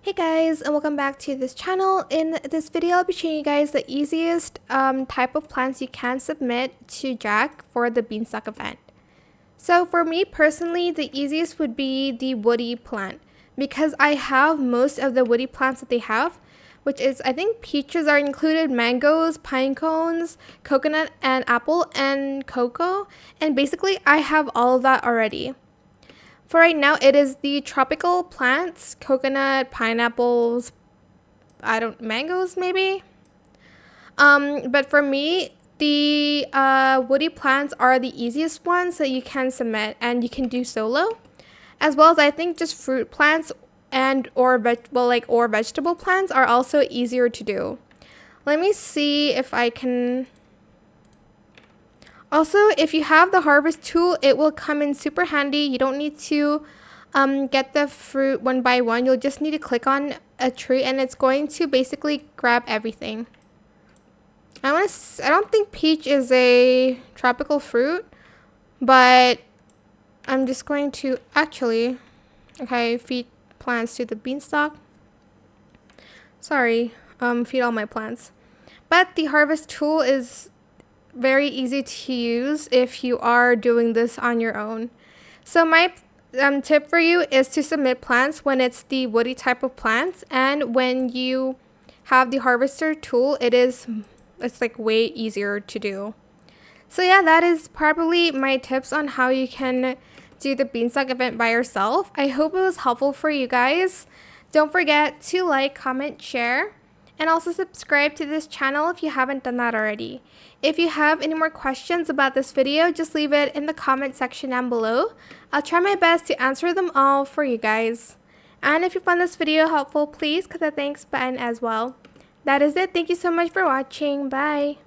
Hey guys, and welcome back to this channel. In this video, I'll be showing you guys the easiest type of plants you can submit to Jack for the Beanstalk event. So for me personally, the easiest would be the woody plant because I have most of the woody plants that they have, which is I think peaches are included, mangoes, pine cones, coconut and apple and cocoa, and basically I have all of that already. For right now, it is the tropical plants, coconut, pineapples, mangoes maybe. But for me, the woody plants are the easiest ones that you can submit and you can do solo, as well as I think just fruit plants and or vegetable plants are also easier to do. Let me see if I can. Also, if you have the harvest tool, it will come in super handy. You don't need to get the fruit one by one. You'll just need to click on a tree and it's going to basically grab everything. I don't think peach is a tropical fruit, but I'm just going to feed plants to the beanstalk. Sorry, feed all my plants. But the harvest tool is very easy to use if you are doing this on your own. So my tip for you is to submit plants when it's the woody type of plants, and when you have the harvester tool, it's like way easier to do. So yeah, that is probably my tips on how you can do the Beanstalk event by yourself. I hope it was helpful for you guys. Don't forget to like, comment, share, and also subscribe to this channel if you haven't done that already. If you have any more questions about this video, just leave it in the comment section down below. I'll try my best to answer them all for you guys. And if you found this video helpful, please click the thanks button as well. That is it. Thank you so much for watching. Bye.